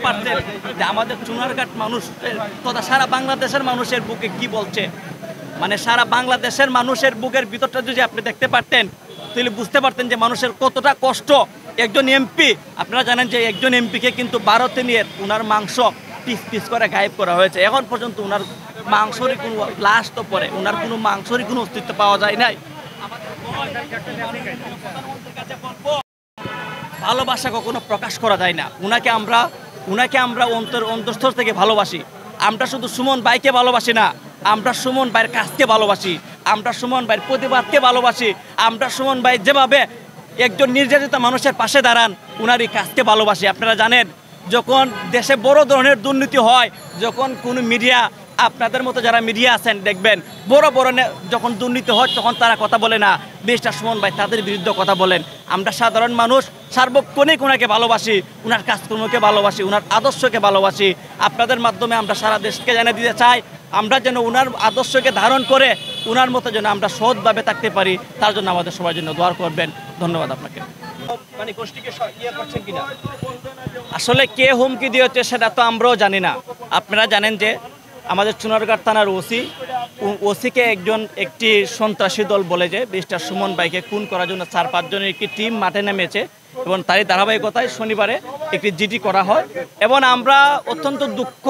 পারছেন যে আমাদের চুনারঘাট মানুষের তথা সারা বাংলাদেশের মানুষের বুকে কি বলছে। মানে সারা বাংলাদেশের মানুষের বুকের ভিতরটা যদি আপনি দেখতে পারতেন তাহলে বুঝতে পারতেন যে মানুষের কতটা কষ্ট। একজন এমপি, আপনারা জানেন যে একজন এমপিকে কিন্তু ভারতে নিয়ে ওনার মাংস পিস পিস করে গায়েব করা হয়েছে। এখন পর্যন্ত ওনার মাংসরই কোনো লাশ তো পরে, ওনার কোনো মাংসরই কোনো অস্তিত্ব পাওয়া যায় নাই। ভালোবাসা কখনো প্রকাশ করা যায় না। উনাকে আমরা অন্তঃস্থল থেকে ভালোবাসি। আমরা শুধু সুমন ভাইকে ভালোবাসি না, আমরা সুমন ভাইয়ের কাজকে ভালোবাসি, আমরা সুমন ভাইয়ের প্রতিবাদকে ভালোবাসি, আমরা সুমন ভাই যেভাবে একজন নির্যাতিত মানুষের পাশে দাঁড়ান উনারই কাজকে ভালোবাসি। আপনারা জানেন যখন দেশে বড় ধরনের দুর্নীতি হয়, যখন কোনো মিডিয়া, আপনাদের মতো যারা মিডিয়া আছেন দেখবেন বড় বড় যখন দুর্নীতি হয় তখন তারা কথা বলে না, ব্যারিস্টার সুমন ভাই তাদের বিরুদ্ধে কথা বলেন। আমরা সাধারণ মানুষ সার্বক্ষণিক ওনাকে ভালোবাসি, ওনার কাজকর্মকে ভালোবাসি, ওনার আদর্শকে ভালোবাসি। আপনাদের মাধ্যমে আমরা সারা দেশকে জানিয়ে দিতে চাই আমরা যেন ওনার আদর্শকে ধারণ করে ওনার মতো যেন আমরা সৎভাবে থাকতে পারি, তার জন্য আমাদের সবার জন্য দোয়া করবেন। ধন্যবাদ আপনাকে। মানে গোষ্ঠীকে ইয়ে করছেন কিনা আসলে কে হুমকি দিয়েছে সেটা তো আমরাও জানি না। আপনারা জানেন যে আমাদের চুনারঘাট থানার ওসিকে একটি সন্ত্রাসী দল বলে যে ব্যারিস্টার সুমন ভাইকে খুন করার জন্য 4-5 জনের একটি টিম মাঠে নেমেছে এবং তারই ধারাবাহিকতায় শনিবারে একটি জিডি করা হয়। এবং আমরা অত্যন্ত দুঃখ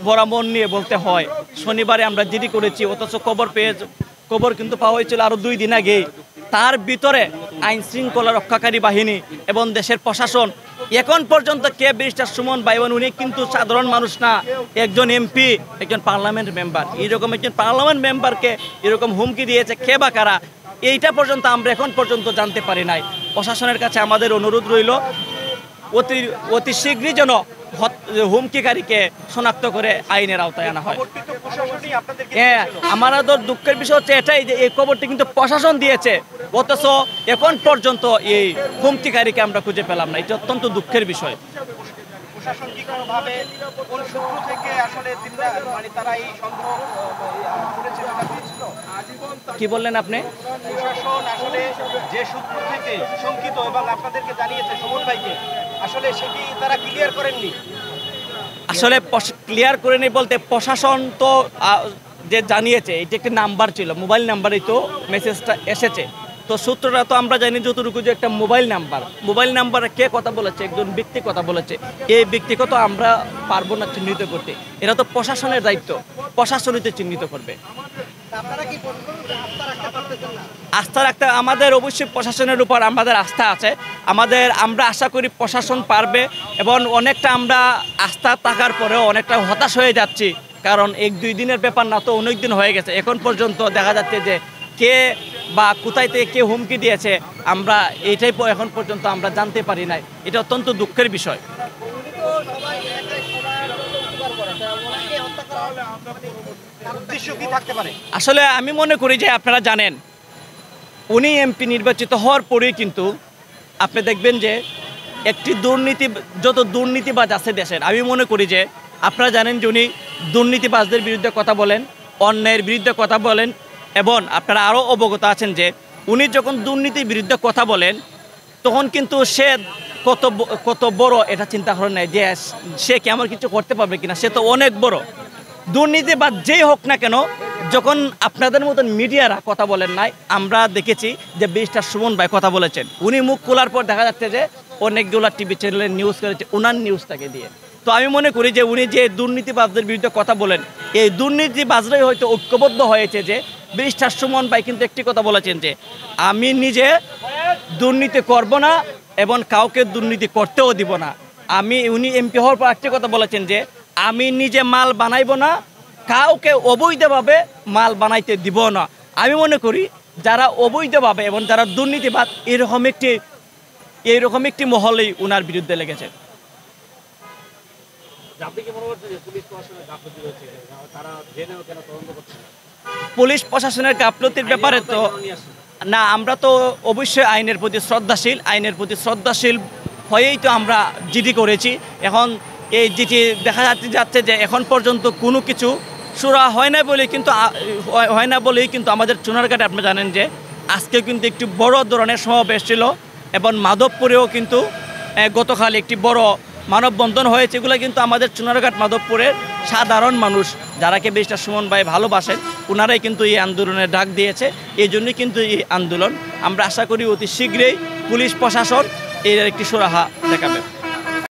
ভরা মন নিয়ে বলতে হয় শনিবারে আমরা জিডি করেছি, অথচ খবর কিন্তু পাওয়া হয়েছিল আরও 2 দিন আগেই। তার ভিতরে আইন শৃঙ্খলা রক্ষাকারী বাহিনী এবং দেশের প্রশাসন এখন পর্যন্ত কে ব্যারিস্টার সুমন ভাই, উনি কিন্তু সাধারণ মানুষ না, একজন এমপি, একজন পার্লামেন্ট মেম্বার। এইরকম একজন পার্লামেন্ট মেম্বারকে এরকম হুমকি দিয়েছে কে বা কারা, এইটা পর্যন্ত আমরা এখন পর্যন্ত জানতে পারি নাই। প্রশাসনের কাছে আমাদের অনুরোধ রইল অতি শীঘ্রই যেন হুমকিকারীকে শনাক্ত করে আইনের আওতায় আনা হয়। হ্যাঁ, আমাদের দুঃখের বিষয় হচ্ছে এটাই যে এই খবরটি কিন্তু প্রশাসন দিয়েছে, অথচ এখন পর্যন্ত এই হুমকিকারীকে আমরা খুঁজে পেলাম না। এটা অত্যন্ত দুঃখের বিষয়। প্রশাসন কি কোনোভাবে কোন সূত্র থেকে আসলে মানে তারা এই সন্দেহ করেছে? কি বললেন আপনি? প্রশাসন আসলে যে সূত্র থেকে শঙ্কিত এবং আপনাদেরকে জানিয়েছে সুমন ভাইকে, আসলে সেটি তারা ক্লিয়ার করেননি। আসলে ক্লিয়ার করেনি বলতে প্রশাসন তো যে জানিয়েছে এটি একটি নাম্বার ছিল, মোবাইল নাম্বারেই তো মেসেজটা এসেছে। তো সূত্রটা তো আমরা জানি যতটুকু যে একটা মোবাইল নাম্বারে কে কথা বলেছে, একজন ব্যক্তি কথা বলেছে, এই ব্যক্তিকে তো আমরা পারবো না চিহ্নিত করতে। এটা তো প্রশাসনের দায়িত্ব, প্রশাসনই তো চিহ্নিত করবে। আস্থা রাখতে আমাদের অবশ্যই প্রশাসনের উপর আমাদের আস্থা আছে। আমরা আশা করি প্রশাসন পারবে এবং অনেকটা আমরা আস্থা থাকার পরেও অনেকটা হতাশ হয়ে যাচ্ছি, কারণ 1-2 দিনের ব্যাপার না, তো অনেক দিন হয়ে গেছে। এখন পর্যন্ত দেখা যাচ্ছে যে কে বা কোথায় থেকে কে হুমকি দিয়েছে আমরা এইটাই এখন পর্যন্ত আমরা জানতে পারি নাই। এটা অত্যন্ত দুঃখের বিষয়। আসলে আমি মনে করি যে আপনারা জানেন উনি এমপি নির্বাচিত হওয়ার পরেই কিন্তু আপনি দেখবেন যে যত দুর্নীতিবাজ আছে দেশের, আমি মনে করি যে আপনারা জানেন যে উনি দুর্নীতিবাজদের বিরুদ্ধে কথা বলেন, অন্যায়ের বিরুদ্ধে কথা বলেন, এবং আপনারা আরও অবগত আছেন যে উনি যখন দুর্নীতির বিরুদ্ধে কথা বলেন তখন কিন্তু সে কত বড় এটা চিন্তা করেন নাই যে সে কেমন কিছু করতে পারবে কিনা, সে তো অনেক বড় দুর্নীতিবাজ যেই হোক না কেন। যখন আপনাদের মতন মিডিয়ারা কথা বলেন নাই, আমরা দেখেছি যে ব্যারিস্টার সুমন ভাই কথা বলেছেন, উনি মুখ খোলার পর দেখা যাচ্ছে যে অনেকগুলো টিভি চ্যানেলে নিউজ করেছে ওনার নিউজটাকে দিয়ে। তো আমি মনে করি যে উনি যে দুর্নীতিবাজদের বিরুদ্ধে কথা বলেন, এই দুর্নীতিবাজরাই হয়তো ঐক্যবদ্ধ হয়েছে যে ব্যারিস্টার সুমন ভাই কিন্তু একটি কথা বলেছেন যে আমি নিজে দুর্নীতি করব না এবং কাউকে দুর্নীতি করতেও দিব না। উনি এমপি হওয়ার পর একটি কথা বলেছেন যে আমি নিজে মাল বানাইব না, কাউকে অবৈধভাবে মাল বানাইতে দিব না। আমি মনে করি যারা অবৈধভাবে এবং যারা দুর্নীতিবাদ এইরকম একটি মহলেই উনার বিরুদ্ধে লেগেছে। পুলিশ প্রশাসনের গাফলতির ব্যাপারে তো না, আমরা তো অবশ্যই আইনের প্রতি শ্রদ্ধাশীল হয়েই তো আমরা জিডি করেছি। এখন এই জিডি দেখা যাচ্ছে যে এখন পর্যন্ত কোনো কিছু সুরা হয় না বলেই কিন্তু আমাদের চুনারঘাটে আপনি জানেন যে আজকে কিন্তু একটি বড় ধরনের সমাবেশ ছিল এবং মাধবপুরেও কিন্তু গতকাল একটি বড় মানববন্ধন হয়েছে, এগুলো কিন্তু আমাদের চুনারঘাট মাধবপুরের সাধারণ মানুষ যারাকে ব্যারিস্টার সুমন ভাই ভালোবাসেন ওনারাই কিন্তু এই আন্দোলনের ডাক দিয়েছে। এই জন্যই কিন্তু এই আন্দোলন। আমরা আশা করি অতি শীঘ্রই পুলিশ প্রশাসন এর একটি সুরাহা দেখাবে।